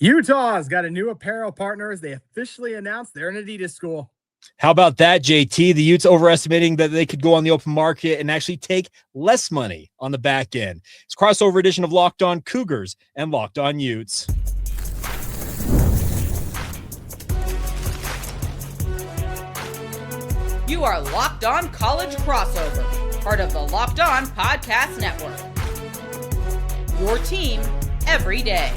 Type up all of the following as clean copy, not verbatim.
Utah's got a new apparel partner as they officially announced they're an Adidas school. How about that, JT? The Utes overestimating that they could go on the open market and actually take less money on the back end. It's a crossover edition of Locked On Cougars and Locked On Utes. You are Locked On College Crossover, part of the Locked On Podcast Network. Your team every day.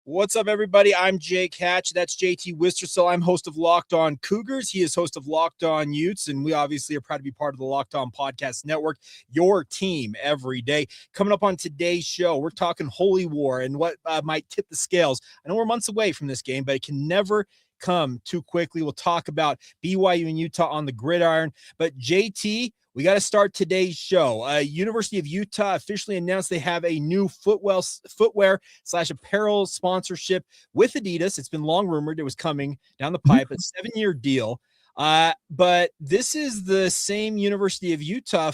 What's up, everybody? I'm Jake Hatch. That's JT Wistrcill. I'm host of Locked On Cougars. He is host of Locked On Utes, and we obviously are proud to be part of the Locked On Podcast Network, your team every day. Coming up on today's show, we're talking Holy War and what might tip the scales. I know we're months away from this game, but it can never come too quickly. We'll talk about BYU and Utah on the gridiron. But JT, we got to start today's show. University of Utah officially announced they have a new footwear/apparel sponsorship with Adidas. It's been long rumored it was coming down the pipe, a 7-year deal. But this is the same University of Utah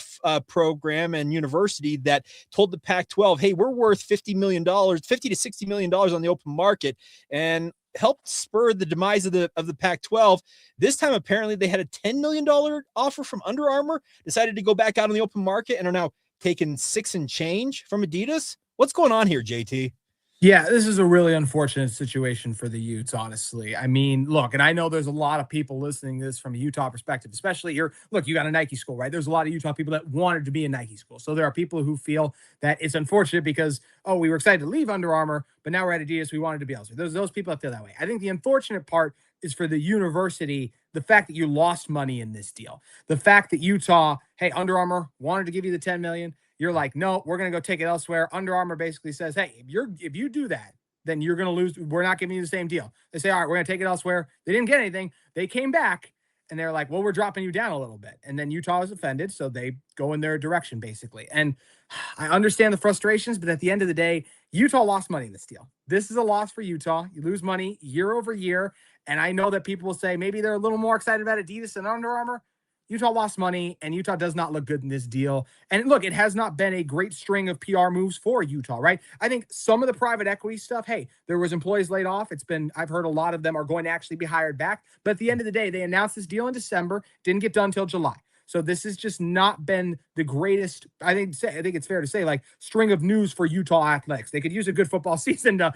program and university that told the Pac-12, hey, we're worth $50 to $60 million on the open market, and helped spur the demise of the Pac-12. This time, apparently, they had a $10 million offer from Under Armour, decided to go back out on the open market, and are now taking $6 and change from Adidas. What's going on here, JT? Yeah, this is a really unfortunate situation for the Utes, honestly. I mean, look, and I know there's a lot of people listening to this from a Utah perspective, especially you got a Nike school, right? There's a lot of Utah people that wanted to be a Nike school. So there are people who feel that it's unfortunate because, we were excited to leave Under Armour, but now we're at Adidas, we wanted to be elsewhere. There's those people that feel that way. I think the unfortunate part is for the university, the fact that you lost money in this deal. The fact that Utah, hey, Under Armour wanted to give you the $10 million. You're like, no, we're going to go take it elsewhere. Under Armour basically says, hey, if you do that, then you're going to lose. We're not giving you the same deal. They say, all right, we're going to take it elsewhere. They didn't get anything. They came back and they're like, well, we're dropping you down a little bit. And then Utah is offended. So they go in their direction, basically. And I understand the frustrations, but at the end of the day, Utah lost money in this deal. This is a loss for Utah. You lose money year over year. And I know that people will say maybe they're a little more excited about Adidas than Under Armour. Utah lost money, and Utah does not look good in this deal. And look, it has not been a great string of PR moves for Utah, right? I think some of the private equity stuff, hey, there was employees laid off. I've heard a lot of them are going to actually be hired back. But at the end of the day, they announced this deal in December, didn't get done until July. So this has just not been the greatest, I think it's fair to say, like, string of news for Utah athletics. They could use a good football season to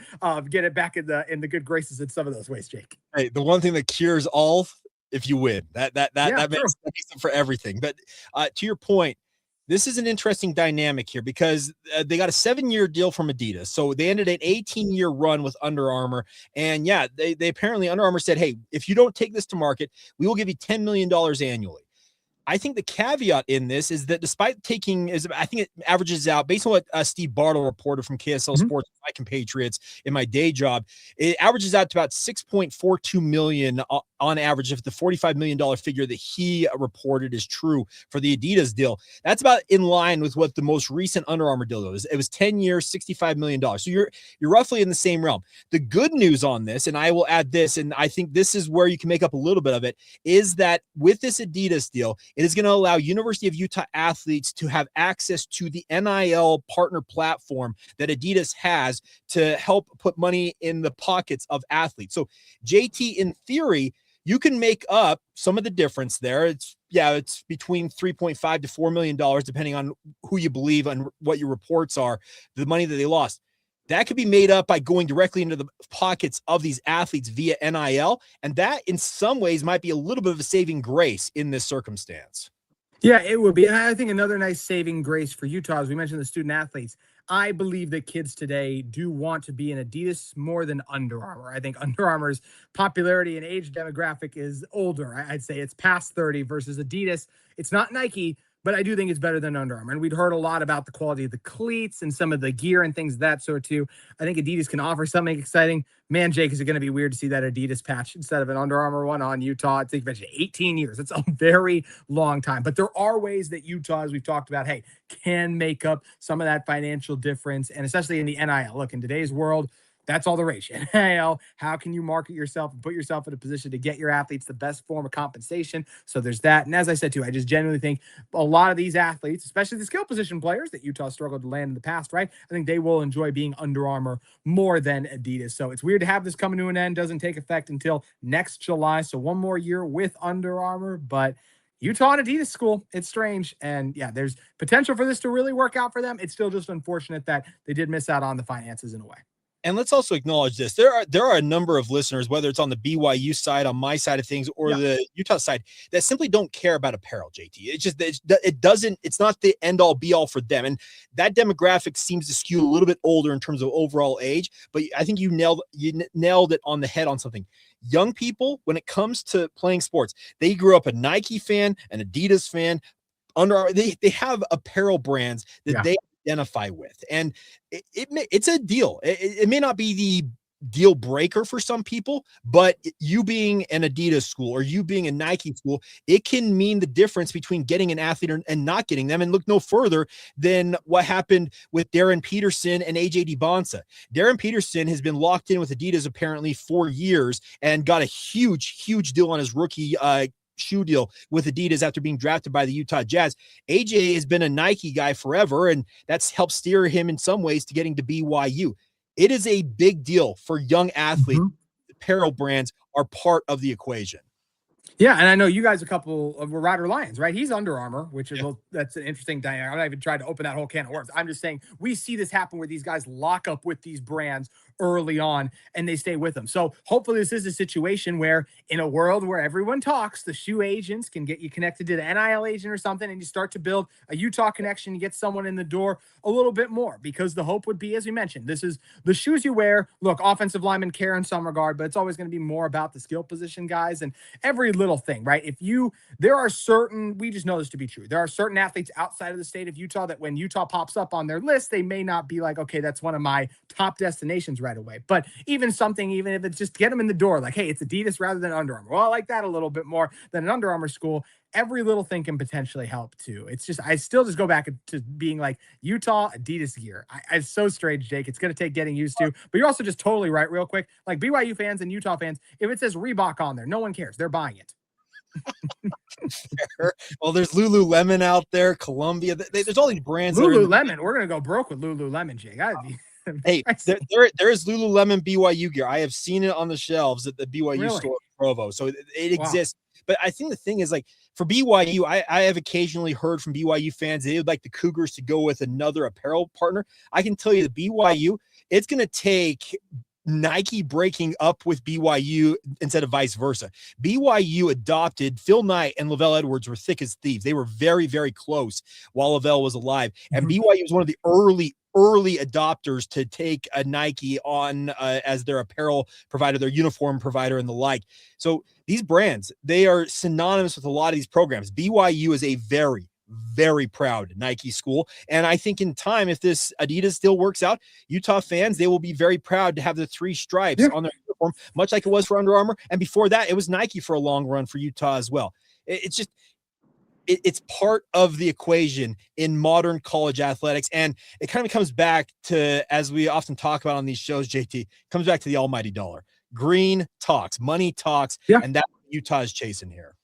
get it back in the good graces in some of those ways, Jake. Hey, the one thing that cures all, if you win, that makes up for everything. But to your point, this is an interesting dynamic here because they got a 7-year deal from Adidas. So they ended an 18-year run with Under Armour. And yeah, they apparently, Under Armour said, hey, if you don't take this to market, we will give you $10 million annually. I think the caveat in this is that despite I think it averages out based on what Steve Bartle reported from KSL Sports, my compatriots in my day job, it averages out to about $6.42 million on average, if the $45 million figure that he reported is true for the Adidas deal. That's about in line with what the most recent Under Armour deal was. It was 10 years, $65 million. So you're roughly in the same realm. The good news on this, and I will add this, and I think this is where you can make up a little bit of it, is that with this Adidas deal, it is going to allow University of Utah athletes to have access to the NIL partner platform that Adidas has to help put money in the pockets of athletes. So JT, in theory, you can make up some of the difference there. It's between $3.5 to $4 million, depending on who you believe and what your reports are, the money that they lost. That could be made up by going directly into the pockets of these athletes via NIL. And that in some ways might be a little bit of a saving grace in this circumstance. Yeah, it would be. And I think another nice saving grace for Utah, as we mentioned, the student athletes. I believe that kids today do want to be in Adidas more than Under Armour. I think Under Armour's popularity and age demographic is older. I'd say it's past 30 versus Adidas. It's not Nike, but I do think it's better than Under Armour. And we'd heard a lot about the quality of the cleats and some of the gear and things of that sort too. I think Adidas can offer something exciting. Man, Jake, is it going to be weird to see that Adidas patch instead of an Under Armour one on Utah? I think you mentioned 18 years. It's a very long time. But there are ways that Utah, as we've talked about, hey, can make up some of that financial difference, and especially in the NIL. Look, in today's world, That's all the rage. NIL, how can you market yourself and put yourself in a position to get your athletes the best form of compensation? So there's that. And as I said, too, I just genuinely think a lot of these athletes, especially the skill position players that Utah struggled to land in the past, right? I think they will enjoy being Under Armour more than Adidas. So it's weird to have this coming to an end. Doesn't take effect until next July. So one more year with Under Armour. But Utah and Adidas school, it's strange. And yeah, there's potential for this to really work out for them. It's still just unfortunate that they did miss out on the finances in a way. And let's also acknowledge this. There are a number of listeners, whether it's on the BYU side, on my side of things, or the Utah side, that simply don't care about apparel, JT. It's not the end all be all for them. And that demographic seems to skew a little bit older in terms of overall age, but I think you nailed it on the head on something. Young people, when it comes to playing sports, they grew up a Nike fan, an Adidas fan, Under Armour. They have apparel brands that they identify with, and it's a deal. It may not be the deal breaker for some people, but you being an Adidas school or you being a Nike school, it can mean the difference between getting an athlete and not getting them. And look no further than what happened with Darren Peterson and AJ DeBonsa. Darren Peterson has been locked in with Adidas apparently for years and got a huge deal on his rookie shoe deal with Adidas after being drafted by the Utah Jazz. AJ has been a Nike guy forever, and that's helped steer him in some ways to getting to BYU. It is a big deal for young athletes. Apparel brands are part of the equation. Yeah, and I know you guys a couple of were Ryder Lions, right? He's Under Armour, which is that's an interesting dynamic. I'm not even trying to open that whole can of worms. I'm just saying we see this happen where these guys lock up with these brands early on and they stay with them. So hopefully this is a situation where in a world where everyone talks, the shoe agents can get you connected to the NIL agent or something, and you start to build a Utah connection, you get someone in the door a little bit more, because the hope would be, as we mentioned, this is the shoes you wear. Look, offensive linemen care in some regard, but it's always going to be more about the skill position guys and every little thing, right? There are certain, we just know this to be true. There are certain athletes outside of the state of Utah that when Utah pops up on their list, they may not be like, okay, that's one of my top destinations right away. But even if it's just get them in the door, like, hey, it's Adidas rather than Under Armour. Well, I like that a little bit more than an Under Armour school. Every little thing can potentially help too. It's just, I still just go back to being like Utah Adidas gear. It's so strange, Jake. It's going to take getting used to, but you're also just totally right. Real quick, like BYU fans and Utah fans, if it says Reebok on there, no one cares. They're buying it. Well, there's Lululemon out there, Columbia. There's all these brands. Lululemon. We're gonna go broke with Lululemon, Jake. Hey, there is Lululemon BYU gear. I have seen it on the shelves at the BYU store in Provo, so it exists. But I think the thing is, like, for BYU, I have occasionally heard from BYU fans they would like the Cougars to go with another apparel partner. I can tell you the BYU, it's going to take Nike breaking up with BYU instead of vice versa. BYU adopted Phil Knight and Lavelle Edwards were thick as thieves. They were very, very close while Lavelle was alive. And BYU was one of the early adopters to take a Nike on as their apparel provider, their uniform provider, and the like. So these brands, they are synonymous with a lot of these programs. BYU is a very, very proud Nike school. And I think in time, if this Adidas still works out, Utah fans, they will be very proud to have the 3 stripes on their uniform, much like it was for Under Armour. And before that, it was Nike for a long run for Utah as well. It's just, it's part of the equation in modern college athletics. And it kind of comes back to, as we often talk about on these shows, JT, comes back to the almighty dollar. Green talks, money talks, and that's what Utah is chasing here.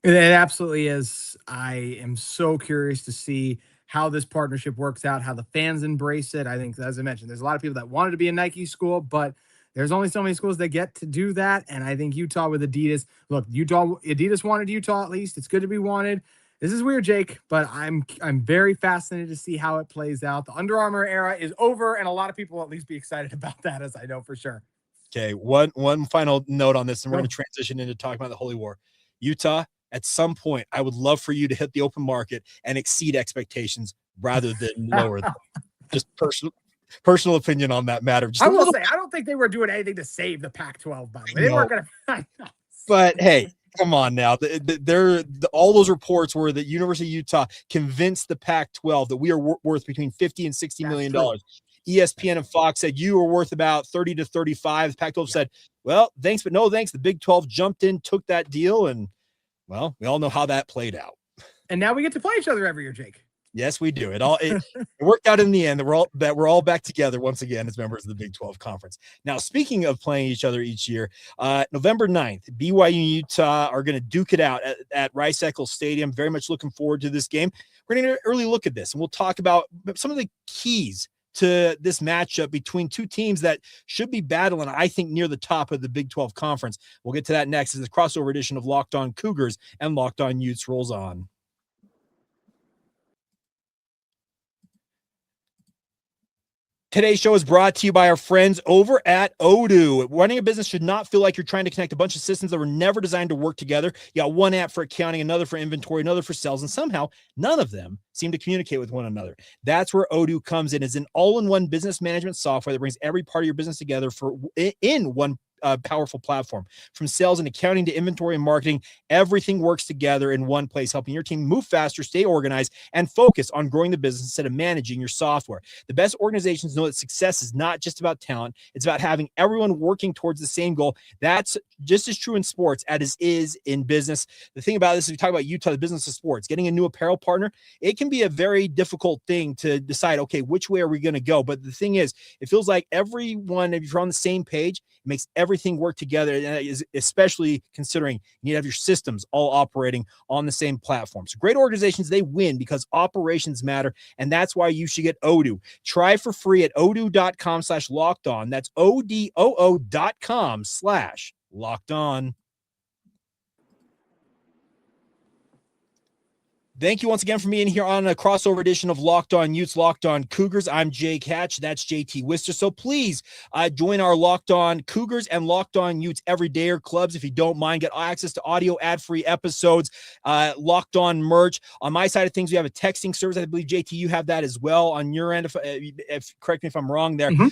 It absolutely is. I am so curious to see how this partnership works out, how the fans embrace it. I think, as I mentioned, there's a lot of people that wanted to be a Nike school, but there's only so many schools that get to do that. And I think Utah with Adidas, look, Adidas wanted Utah at least. It's good to be wanted. This is weird, Jake, but I'm very fascinated to see how it plays out. The Under Armour era is over, and a lot of people will at least be excited about that, as I know for sure. Okay, one final note on this, and we're going to transition into talking about the Holy War. Utah, at some point, I would love for you to hit the open market and exceed expectations rather than lower them. Just personal opinion on that matter. I will say, I don't think they were doing anything to save the Pac-12, by the way. They weren't going to. But hey, come on now. All those reports were that University of Utah convinced the Pac-12 that we are worth between $50 and $60 million. ESPN and Fox said you were worth about 30 to 35. The Pac-12 said, well, thanks, but no thanks. The Big 12 jumped in, took that deal, and well, we all know how that played out. And now we get to play each other every year, Jake. Yes, we do. It worked out in the end that we're all back together once again as members of the Big 12 Conference. Now, speaking of playing each other each year, November 9th, BYU and Utah are going to duke it out at Rice-Eccles Stadium. Very much looking forward to this game. We're going to get an early look at this, and we'll talk about some of the keys to this matchup between two teams that should be battling, I think, near the top of the Big 12 Conference. We'll get to that next as the crossover edition of Locked On Cougars and Locked On Utes rolls on. Today's show is brought to you by our friends over at Odoo. Running a business should not feel like you're trying to connect a bunch of systems that were never designed to work together. You got one app for accounting, another for inventory, another for sales, and somehow none of them seem to communicate with one another. That's where Odoo comes in. It's an all-in-one business management software that brings every part of your business together in one powerful platform. From sales and accounting to inventory and marketing, everything works together in one place, helping your team move faster, stay organized, and focus on growing the business instead of managing your software. The best organizations know that success is not just about talent. It's about having everyone working towards the same goal. That's just as true in sports as it is in business. The thing about this is we talk about Utah, the business of sports, getting a new apparel partner. It can be a very difficult thing to decide, okay, which way are we going to go? But the thing is, it feels like everyone, if you're on the same page, it makes everything work together, and especially considering you need to have your systems all operating on the same platform. So great organizations, they win because operations matter, and that's why you should get Odoo. Try for free at odoo.com/lockedon. That's odoo.com/lockedon. Thank you once again for being here on a crossover edition of Locked On Utes, Locked On Cougars. I'm Jake Hatch. That's JT Wister. So please join our Locked On Cougars and Locked On Utes Everydayer clubs if you don't mind. Get access to audio ad-free episodes, Locked On merch. On my side of things, we have a texting service. I believe, JT, you have that as well on your end. If correct me if I'm wrong there. Mm-hmm.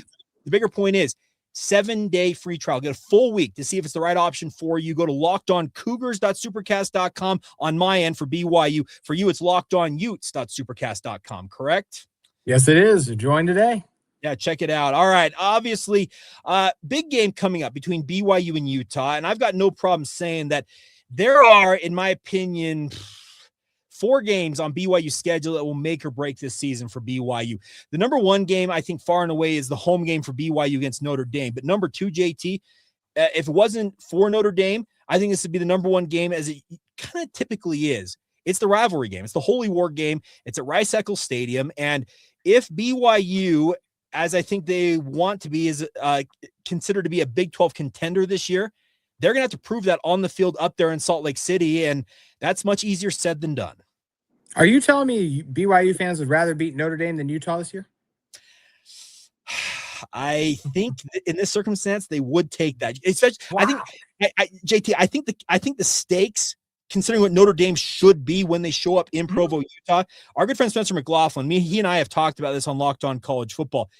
The bigger point is 7-day free trial. Get a full week to see if it's the right option for you. Go to lockedoncougars.supercast.com on my end for BYU. For you, it's lockedonutes.supercast.com, correct? Yes, it is. Join today. Yeah, check it out. All right. Obviously, big game coming up between BYU and Utah. And I've got no problem saying that there are, in my opinion, 4 games on BYU's schedule that will make or break this season for BYU. The number 1 game, I think, far and away is the home game for BYU against Notre Dame. But number 2, JT, if it wasn't for Notre Dame, I think this would be the number 1 game, as it kind of typically is. It's the rivalry game. It's the Holy War game. It's at Rice-Eccles Stadium. And if BYU, as I think they want to be, is considered to be a Big 12 contender this year, they're going to have to prove that on the field up there in Salt Lake City. And that's much easier said than done. Are you telling me BYU fans would rather beat Notre Dame than Utah this year? I think in this circumstance they would take that. Especially, wow. JT, I think the stakes, considering what Notre Dame should be when they show up in Provo, Utah. Our good friend Spencer McLaughlin, he and I have talked about this on Locked On College Football.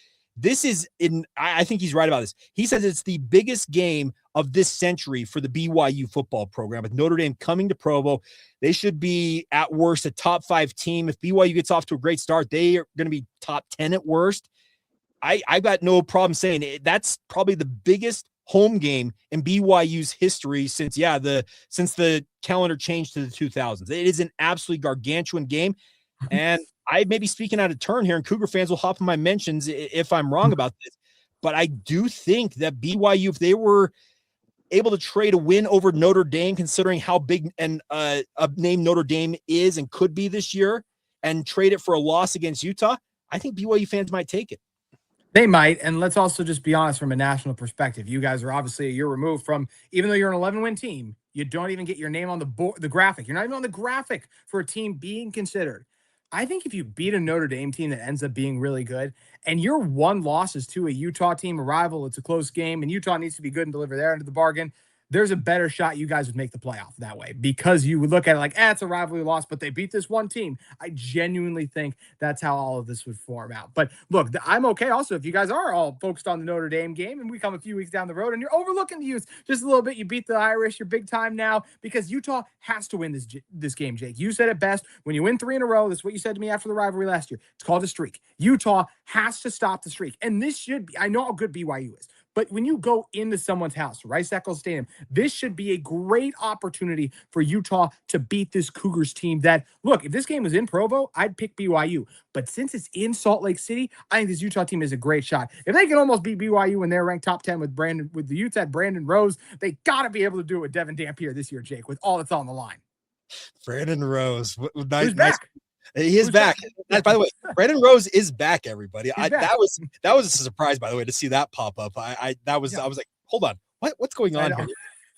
This is I think he's right about this. He says it's the biggest game of this century for the BYU football program. With Notre Dame coming to Provo, they should be at worst a top 5 team. If BYU gets off to a great start, they are going to be top 10 at worst. I got no problem saying it. That's probably the biggest home game in BYU's history since the calendar changed to the 2000s. It is an absolutely gargantuan game, and I may be speaking out of turn here, and Cougar fans will hop on my mentions if I'm wrong about this, but I do think that BYU, if they were able to trade a win over Notre Dame, considering how big and a name Notre Dame is and could be this year, and trade it for a loss against Utah, I think BYU fans might take it. They might, and let's also just be honest from a national perspective. You guys are obviously a year removed from, even though you're an 11-win team, you don't even get your name on the board, the graphic. You're not even on the graphic for a team being considered. I think if you beat a Notre Dame team that ends up being really good, and your 1 loss is to a Utah team, a rival, it's a close game, and Utah needs to be good and deliver their end of the bargain, there's a better shot you guys would make the playoff that way, because you would look at it like, it's a rivalry loss, but they beat this one team. I genuinely think that's how all of this would form out. But look, I'm okay also if you guys are all focused on the Notre Dame game and we come a few weeks down the road and you're overlooking the Utes just a little bit. You beat the Irish, you're big time now, because Utah has to win this game, Jake. You said it best. When you win 3 in a row, that's what you said to me after the rivalry last year. It's called a streak. Utah has to stop the streak. And this should be, I know how good BYU is, But when you go into someone's house, Rice-Eccles Stadium, this should be a great opportunity for Utah to beat this Cougars team that, look, if this game was in Provo, I'd pick BYU. But since it's in Salt Lake City, I think this Utah team is a great shot. If they can almost beat BYU when they're ranked top 10 with the Utes at Brandon Rose, they got to be able to do it with Devon Dampier this year, Jake, with all that's on the line. Brandon Rose. Who's back? He is back. By the way, Brandon Rose is back, everybody. That was a surprise, by the way, to see that pop up. I was like, hold on, what's going on here?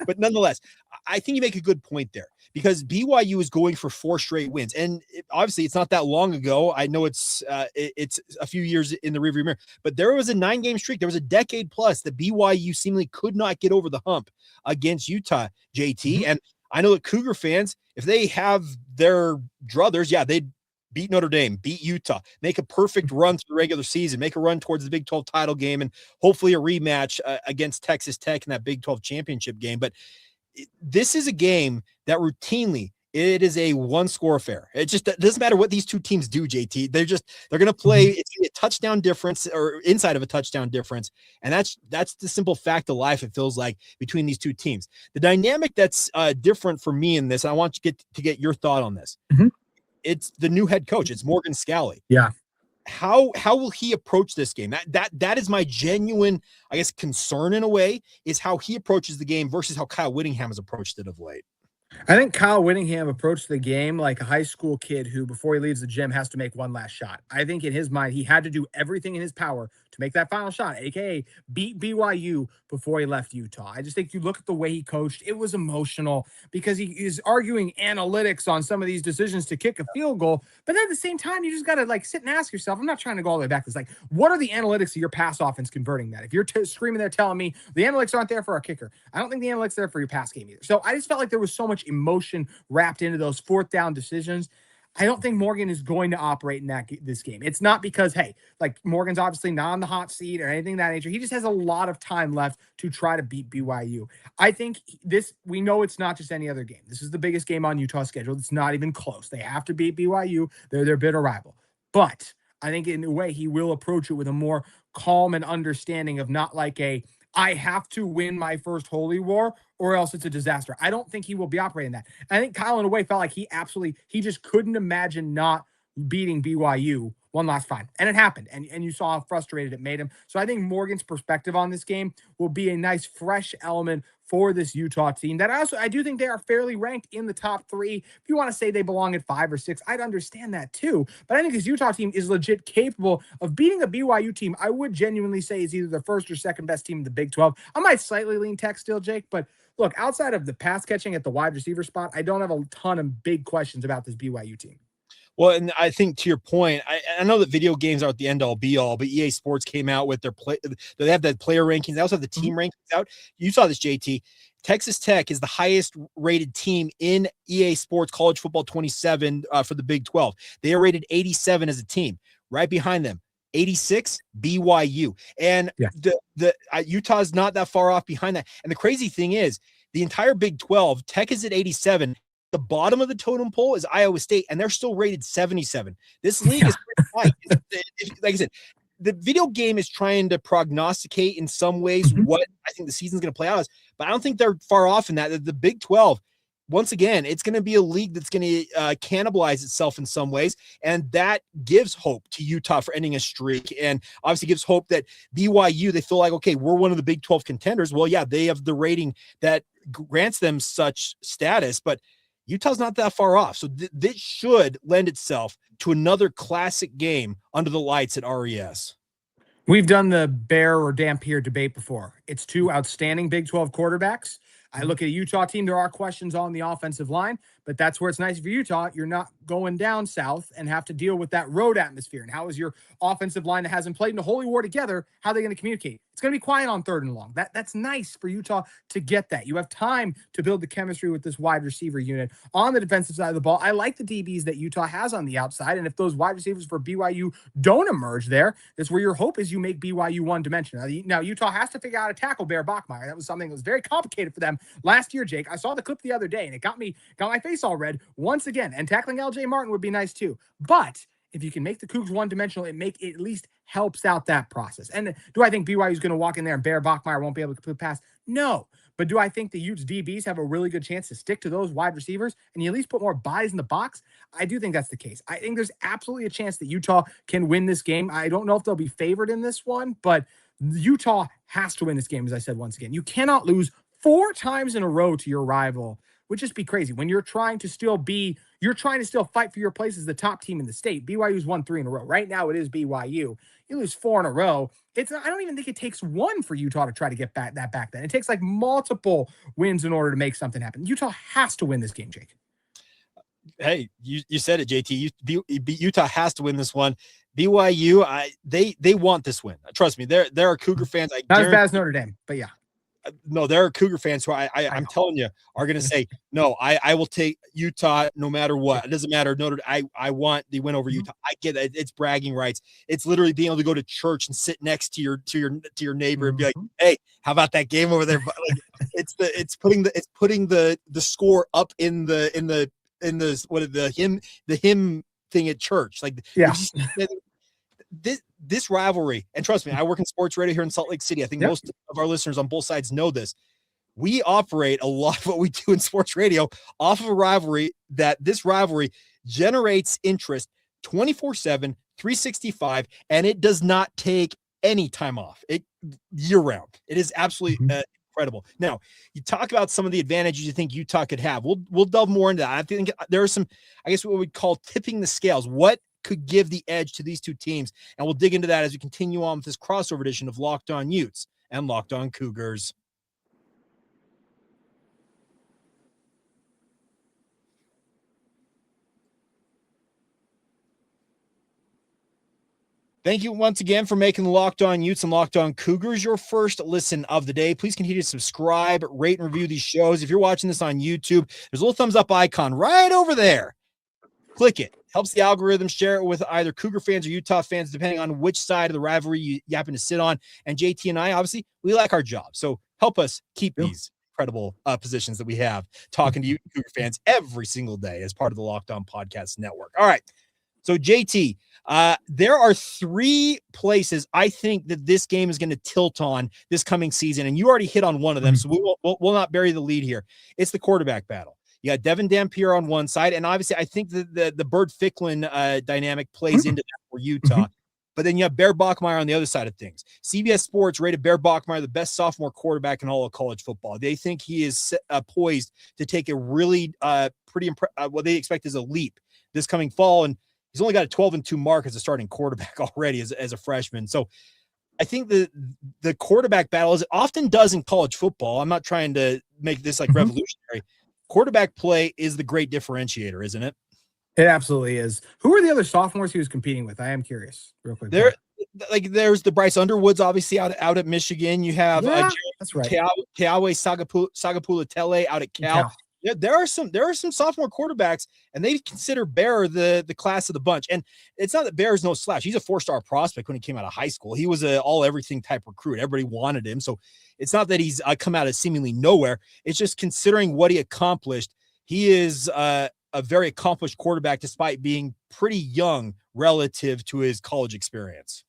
But nonetheless, I think you make a good point there because BYU is going for 4 straight wins, and obviously it's not that long ago. I know it's a few years in the rearview mirror, but there was a 9-game streak. There was a decade plus that BYU seemingly could not get over the hump against Utah, JT. And I know that Cougar fans, if they have their druthers, they'd beat Notre Dame, beat Utah, make a perfect run through the regular season, make a run towards the Big 12 title game, and hopefully a rematch against Texas Tech in that Big 12 championship game. But this is a game that routinely it is a 1-score affair. It just doesn't matter what these two teams do, JT. They're going to play. It's going to be a touchdown difference or inside of a touchdown difference. And that's the simple fact of life. It feels like between these two teams, the dynamic that's different for me in this. I want you to get your thought on this. It's the new head coach. It's Morgan Scalley. Yeah. How will he approach this game? That is my genuine, I guess, concern in a way, is how he approaches the game versus how Kyle Whittingham has approached it of late. I think Kyle Whittingham approached the game like a high school kid who, before he leaves the gym, has to make one last shot. I think in his mind, he had to do everything in his power to make that final shot, aka beat BYU before he left Utah. I just think you look at the way he coached, it was emotional because he is arguing analytics on some of these decisions to kick a field goal. But at the same time, you just got to sit and ask yourself, I'm not trying to go all the way back. It's like, what are the analytics of your pass offense converting that? If you're screaming there telling me the analytics aren't there for our kicker, I don't think the analytics are there for your pass game either. So I just felt like there was so much emotion wrapped into those 4th down decisions. I don't think Morgan is going to operate in this game. It's not because, hey, Morgan's obviously not on the hot seat or anything of that nature. He just has a lot of time left to try to beat BYU. I think we know it's not just any other game. This is the biggest game on Utah's schedule. It's not even close. They have to beat BYU. They're their bitter rival. But I think in a way he will approach it with a more calm and understanding of not like I have to win my first holy war or else it's a disaster. I don't think he will be operating that. I think Kyle in a way felt like he just couldn't imagine not beating BYU one last time. And it happened. And you saw how frustrated it made him. So I think Morgan's perspective on this game will be a nice fresh element for this Utah team that I do think they are fairly ranked in the top 3. If you want to say they belong at 5 or 6, I'd understand that too. But I think this Utah team is legit capable of beating a BYU team I would genuinely say is either the first or second best team in the Big 12. I might slightly lean Tech still, Jake, but look, outside of the pass catching at the wide receiver spot, I don't have a ton of big questions about this BYU team. Well, and I think to your point, I know that video games aren't the end all be all, but EA Sports came out with their they have the player rankings. They also have the team rankings out. You saw this, JT. Texas Tech is the highest rated team in EA Sports College Football 27 for the Big 12. They are rated 87 as a team. Right behind them, 86 BYU, and the Utah's not that far off behind that. And the crazy thing is, the entire Big 12, Tech is at 87. The bottom of the totem pole is Iowa State, and they're still rated 77. This league is pretty tight. Like I said, the video game is trying to prognosticate in some ways what I think the season's going to play out as, but I don't think they're far off in that. The Big 12, once again, it's going to be a league that's going to cannibalize itself in some ways, and that gives hope to Utah for ending a streak, and obviously gives hope that BYU, they feel like, okay, we're one of the Big 12 contenders. Well, yeah, they have the rating that grants them such status, but Utah's not that far off. So this should lend itself to another classic game under the lights at RES. We've done the Bear or Dampier debate before. It's 2 outstanding Big 12 quarterbacks. I look at a Utah team. There are questions on the offensive line, but that's where it's nice for Utah. You're not going down south and have to deal with that road atmosphere. And how is your offensive line that hasn't played in a holy war together? How are they going to communicate? It's going to be quiet on 3rd and long. That's nice for Utah to get that. You have time to build the chemistry with this wide receiver unit. On the defensive side of the ball, I like the DBs that Utah has on the outside. And if those wide receivers for BYU don't emerge there, that's where your hope is you make BYU one-dimensional. Now, Utah has to figure out how to tackle Bear Bachmeier. That was something that was very complicated for them last year, Jake. I saw the clip the other day, and it got my face all red once again. And tackling LJ Martin would be nice too. But if you can make the Cougs one-dimensional, it at least helps out that process. And do I think BYU is going to walk in there and Bear Bachmeier won't be able to complete pass? No. But do I think the Utes DBs have a really good chance to stick to those wide receivers and you at least put more bodies in the box? I do think that's the case. I think there's absolutely a chance that Utah can win this game. I don't know if they'll be favored in this one, but Utah has to win this game, as I said once again. You cannot lose 4 times in a row to your rival. Would just be crazy when you're trying to still fight for your place as the top team in the state. BYU's won 3 in a row. Right now it is BYU. You lose 4 in a row. I don't even think it takes one for Utah to try to get back then. It takes like multiple wins in order to make something happen. Utah has to win this game, Jake. Hey, you said it, JT. Utah has to win this one. BYU, they want this win. Trust me, there are Cougar fans. Not as bad as Notre Dame, but yeah. No, there are Cougar fans who I'm telling you are going to say, no, I will take Utah no matter what. It doesn't matter. I want the win over Utah. I get it. It's bragging rights. It's literally being able to go to church and sit next to your neighbor and be like, hey, how about that game over there? But like, it's putting the score up in the hymn thing at church. Like, yeah. This rivalry, and trust me, I work in sports radio here in Salt Lake City. I think most of our listeners on both sides know this. We operate a lot of what we do in sports radio off of a rivalry this rivalry generates interest 24/7, 365, and it does not take any time off. It year round. It is absolutely incredible. Now, you talk about some of the advantages you think Utah could have. We'll delve more into that. I think there are some, I guess, what we call tipping the scales. What could give the edge to these two teams? And we'll dig into that as we continue on with this crossover edition of Locked On Utes and Locked On Cougars. Thank you once again for making the Locked On Utes and Locked On Cougars your first listen of the day. Please continue to subscribe, rate, and review these shows. If you're watching this on YouTube, there's a little thumbs up icon right over there. Click it. Helps the algorithm share it with either Cougar fans or Utah fans, depending on which side of the rivalry you happen to sit on. And JT and I, obviously, we like our job. So help us keep these incredible positions that we have, talking to you Cougar fans every single day as part of the Locked On Podcast Network. All right. So JT, there are 3 places I think that this game is going to tilt on this coming season. And you already hit on one of them. So we'll not bury the lead here. It's the quarterback battle. You got Devon Brown on one side, and obviously I think the Bird Ficklin dynamic plays into that for Utah. But then you have Bear Bachmeier on the other side of things. CBS Sports rated Bear Bachmeier the best sophomore quarterback in all of college football. They think he is poised to take a really what they expect is a leap this coming fall, and he's only got a 12-2 mark as a starting quarterback already as a freshman. So I think the quarterback battle, as it often does in college football, I'm not trying to make this like revolutionary. Quarterback play is the great differentiator, isn't it? It absolutely is. Who are the other sophomores he was competing with? I am curious, real quick. There's the Bryce Underwoods, obviously out at Michigan. You have that's right. Keawe Sagapula-Tele out at Cal. Yeah, there are some sophomore quarterbacks, and they consider Bear the class of the bunch. And it's not that Bear's no slouch. He's a 4-star prospect when he came out of high school. He was a all everything type recruit. Everybody wanted him. So it's not that he's come out of seemingly nowhere. It's just considering what he accomplished. He is a very accomplished quarterback despite being pretty young relative to his college experience.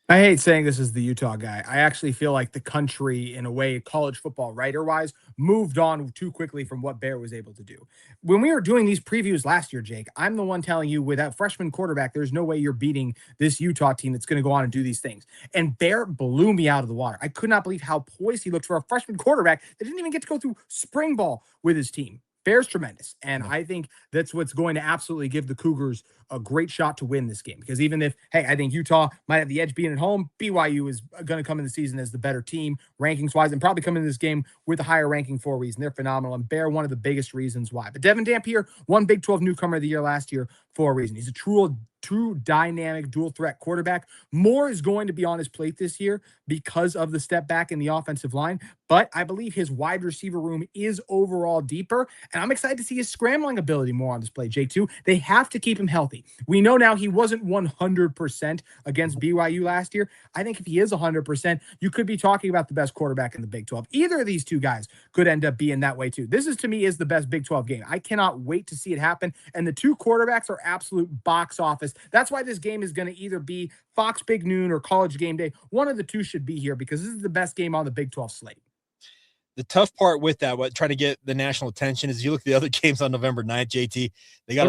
I hate saying this is the Utah guy. I actually feel like the country, in a way, college football writer-wise, moved on too quickly from what Bear was able to do. When we were doing these previews last year, Jake, I'm the one telling you, with that freshman quarterback, there's no way you're beating this Utah team that's going to go on and do these things. And Bear blew me out of the water. I could not believe how poised he looked for a freshman quarterback that didn't even get to go through spring ball with his team. Bear's tremendous, and I think that's what's going to absolutely give the Cougars a great shot to win this game. Because even if, I think Utah might have the edge being at home, BYU is going to come in the season as the better team, rankings-wise, and probably come in this game with a higher ranking for a reason. They're phenomenal, and Bear, one of the biggest reasons why. But Devon Brown, one Big 12 newcomer of the year last year for a reason. He's a true dynamic dual threat quarterback. More is going to be on his plate this year because of the step back in the offensive line, but I believe his wide receiver room is overall deeper, and I'm excited to see his scrambling ability more on display, Jake, too. They have to keep him healthy. We know now he wasn't 100% against BYU last year. I think if he is 100%, you could be talking about the best quarterback in the Big 12. Either of these two guys could end up being that way too. This is, to me, is the best Big 12 game. I cannot wait to see it happen, and the two quarterbacks are absolute box office. That's why this game is going to either be Fox Big Noon or College Game Day. One of the two should be here because this is the best game on the Big 12 slate. The tough part with that, trying to get the national attention, is you look at the other games on November 9th, JT. They got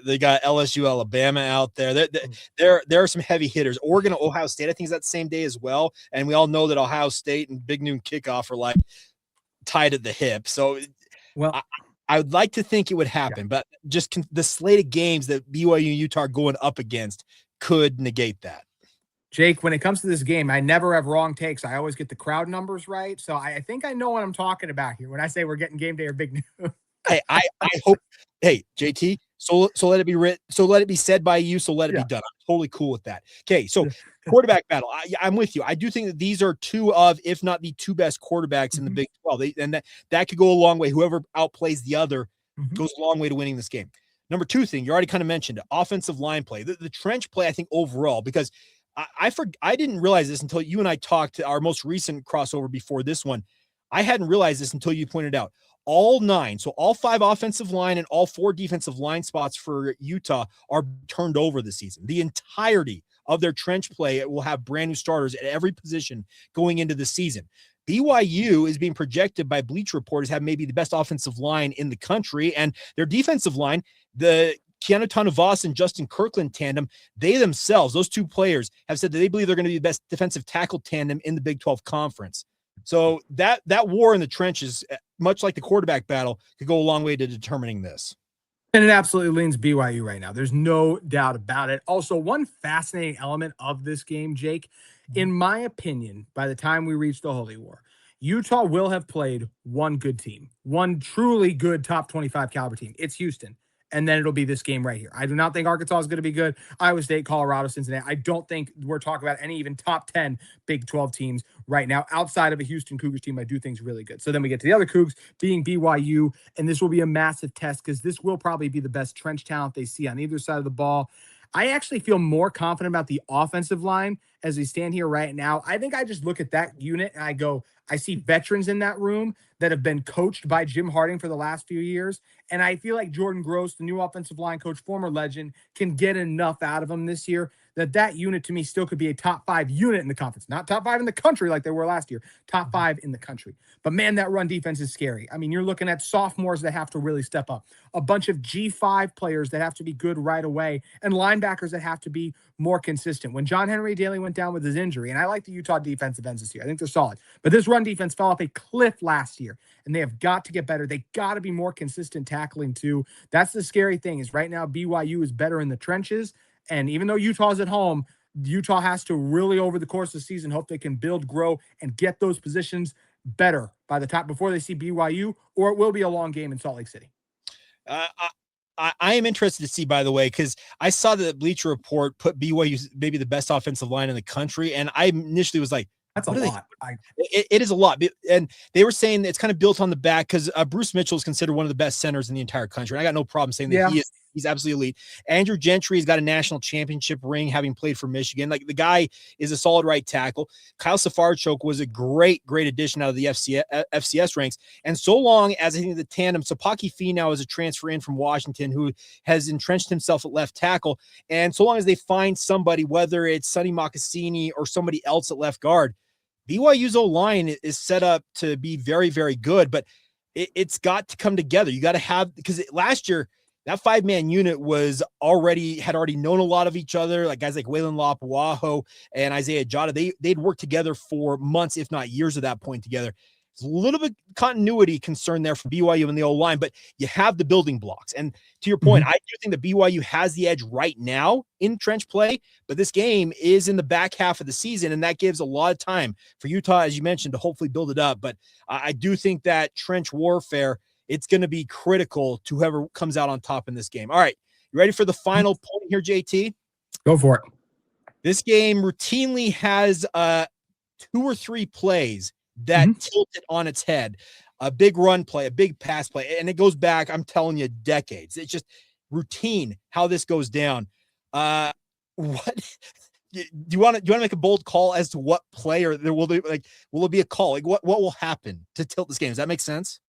they got LSU, Alabama out there. There are some heavy hitters. Oregon, Ohio State, I think is that same day as well. And we all know that Ohio State and Big Noon kickoff are like tied at the hip. So, well, I would like to think it would happen, but just the slate of games that BYU and Utah are going up against could negate that. Jake, when it comes to this game, I never have wrong takes. I always get the crowd numbers right. So I think I know what I'm talking about here when I say we're getting game day or Big Noon. Hey, I hope. Hey, JT. So let it be written. So let it be said by you. So let it be done. I'm totally cool with that. Okay. So quarterback battle. I'm with you. I do think that these are two of, if not the two best quarterbacks in the Big 12. And that could go a long way. Whoever outplays the other goes a long way to winning this game. Number two thing, you already kind of mentioned, offensive line play. The trench play, I think, overall, because I didn't realize this until you and I talked our most recent crossover before this one. I hadn't realized this until you pointed out. All 9, so all 5 offensive line and all 4 defensive line spots for Utah are turned over this season. The entirety of their trench play will have brand new starters at every position going into the season. BYU is being projected by Bleacher Report as having maybe the best offensive line in the country, and their defensive line, the Keanu Tanuvas and Justin Kirkland tandem, they themselves, those two players, have said that they believe they're going to be the best defensive tackle tandem in the Big 12 Conference. So that war in the trenches, much like the quarterback battle, could go a long way to determining this. And it absolutely leans BYU right now. There's no doubt about it. Also, one fascinating element of this game, Jake, in my opinion, by the time we reach the Holy War, Utah will have played one good team, one truly good top 25 caliber team. It's Houston. And then it'll be this game right here. I do not think Arkansas is going to be good. Iowa State, Colorado, Cincinnati. I don't think we're talking about any even top 10 Big 12 teams right now. Outside of a Houston Cougars team, I do think is really good. So then we get to the other Cougs being BYU, and this will be a massive test because this will probably be the best trench talent they see on either side of the ball. I actually feel more confident about the offensive line as we stand here right now. I think I just look at that unit and I go, I see veterans in that room that have been coached by Jim Harding for the last few years. And I feel like Jordan Gross, the new offensive line coach, former legend, can get enough out of him this year that unit to me still could be a top 5 unit in the conference. Not top 5 in the country like they were last year, top 5 in the country. But man, that run defense is scary. I mean, you're looking at sophomores that have to really step up, a bunch of G5 players that have to be good right away, and linebackers that have to be more consistent. When John Henry Daly went down with his injury, and I like the Utah defensive ends this year, I think they're solid, but this run defense fell off a cliff last year, and they have got to get better. They got to be more consistent tackling too. That's the scary thing is right now BYU is better in the trenches, and even though Utah's at home, Utah has to really over the course of the season hope they can build, grow, and get those positions better by the time before they see BYU, or it will be a long game in Salt Lake City. I am interested to see, by the way, because I saw that the Bleacher Report put BYU maybe the best offensive line in the country, and I initially was like, that's a lot. It is a lot. And they were saying it's kind of built on the back because Bruce Mitchell is considered one of the best centers in the entire country. And I got no problem saying that he's absolutely elite. Andrew Gentry's got a national championship ring, having played for Michigan. Like, the guy is a solid right tackle. Kyle Safarchuk was a great addition out of the FCS ranks. And so long as I think the tandem, Sapaki Fee now is a transfer in from Washington who has entrenched himself at left tackle. And so long as they find somebody, whether it's Sonny Mocassini or somebody else at left guard, BYU's O-line is set up to be very, very good, but it's got to come together. You got to have, because last year, that 5-man unit had already known a lot of each other, like guys like Waylon Lapuaho and Isaiah Jota. They'd worked together for months, if not years at that point together. There's a little bit continuity concern there for BYU in the O-line, but you have the building blocks. And to your point, I do think that BYU has the edge right now in trench play, but this game is in the back half of the season, and that gives a lot of time for Utah, as you mentioned, to hopefully build it up. But I do think that trench warfare, it's going to be critical to whoever comes out on top in this game. All right, you ready for the final point here, JT? Go for it. This game routinely has 2 or 3 plays that tilt it on its head. A big run play, a big pass play, and it goes back, I'm telling you, decades. It's just routine how this goes down. What do you want to make a bold call as to what play, or will it be a call? Like, what will happen to tilt this game? Does that make sense?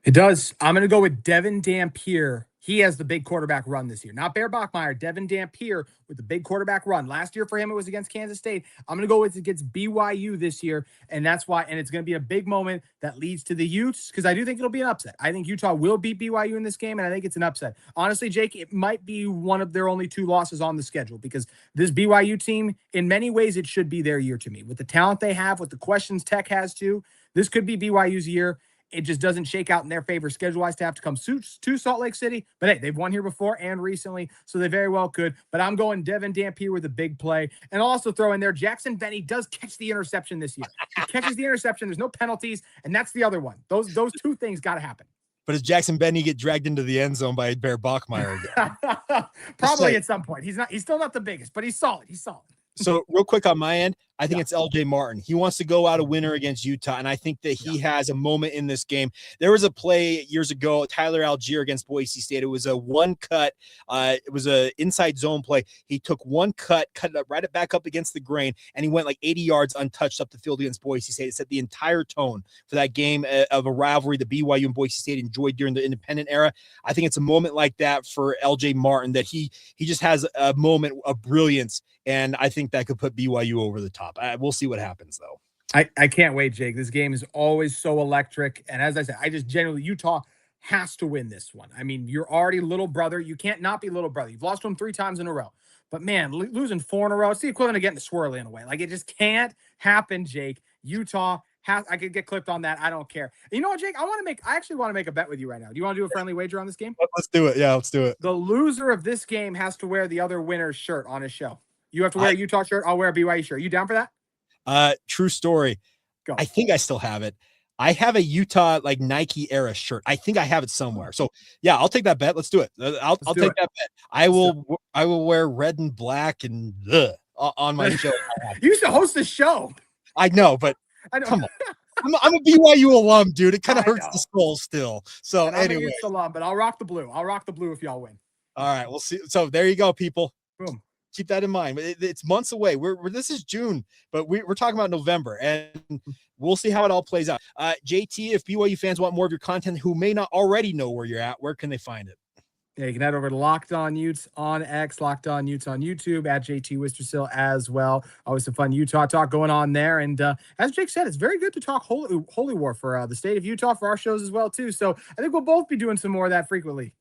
It does. I'm going to go with Devin Dampier he has the big quarterback run this year. Not Bear Bachmeier, Devon Dampier with the big quarterback run. Last year for him, it was against Kansas State. I'm going to go with against BYU this year, and that's why. And it's going to be a big moment that leads to the Utes, because I do think it'll be an upset. I think Utah will beat BYU in this game, and I think it's an upset. Honestly, Jake, it might be one of their only 2 losses on the schedule, because this BYU team, in many ways, it should be their year to me. With the talent they have, with the questions Tech has too, this could be BYU's year. It just doesn't shake out in their favor schedule-wise to have to come to Salt Lake City. But hey, they've won here before and recently, so they very well could. But I'm going Devon Dampier with a big play. And I'll also throw in there, Jackson Benny does catch the interception this year. He catches the interception. There's no penalties, and that's the other one. Those 2 things got to happen. But does Jackson Benny get dragged into the end zone by Bear Bachmeier again? Probably at some point. He's still not the biggest, but he's solid. He's solid. So real quick on my end, I think it's LJ Martin. He wants to go out a winner against Utah, and I think that he has a moment in this game. There was a play years ago, Tyler Algier against Boise State. It was a one cut. It was a inside zone play. He took one cut it up, right it back up against the grain, and he went like 80 yards untouched up the field against Boise State. It set the entire tone for that game of a rivalry that BYU and Boise State enjoyed during the independent era. I think it's a moment like that for LJ Martin, that he just has a moment of brilliance, and I think that could put BYU over the top. We'll see what happens, though. I can't wait, Jake. This game is always so electric. And as I said, I just genuinely, Utah has to win this one. I mean, you're already little brother. You can't not be little brother. You've lost to him 3 times in a row. But, man, losing 4 in a row, it's the equivalent of getting the swirly in a way. Like, it just can't happen, Jake. Utah I could get clipped on that. I don't care. You know what, Jake? I actually want to make a bet with you right now. Do you want to do a friendly wager on this game? Let's do it. Yeah, let's do it. The loser of this game has to wear the other winner's shirt on his show. You have to wear a Utah shirt. I'll wear a BYU shirt. You down for that? True story. Go. I think I still have it. I have a Utah like Nike era shirt. I think I have it somewhere. So yeah, I'll take that bet. Let's do it. I'll take that bet. I will wear red and black and on my show. You used to host the show. I know, but come on. I'm a BYU alum, dude. It kind of hurts the skull still. So anyway, I'm a alum, but I'll rock the blue. I'll rock the blue if y'all win. All right, we'll see. So there you go, people. Boom. Keep that in mind. It's months away. This is June, but we're talking about November, and we'll see how it all plays out. JT, if BYU fans want more of your content who may not already know where you're at, where can they find it? Yeah, you can head over to Locked On Utes on X, Locked On Utes on YouTube, at JT Wistrcill as well. Always some fun Utah talk going on there. And as Jake said, it's very good to talk Holy War for the state of Utah for our shows as well, too. So I think we'll both be doing some more of that frequently.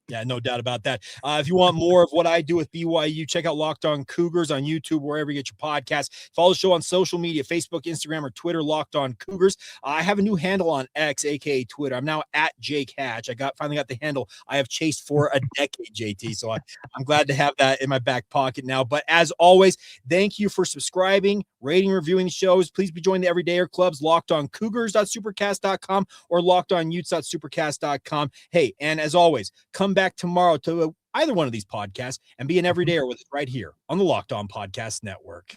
Yeah, no doubt about that. If you want more of what I do with BYU, check out Locked On Cougars on YouTube, wherever you get your podcasts. Follow the show on social media, Facebook, Instagram, or Twitter, Locked On Cougars. I have a new handle on X, aka Twitter. I'm now at Jake Hatch. Finally got the handle I have chased for a decade, JT. So I'm glad to have that in my back pocket now. But as always, thank you for subscribing, rating, reviewing shows. Please be joining the Everydayer Clubs, LockedOnCougars.supercast.com or LockedOnUtes.supercast.com. Hey, and as always, come back tomorrow to either one of these podcasts and be an everydayer with us right here on the Locked On Podcast Network.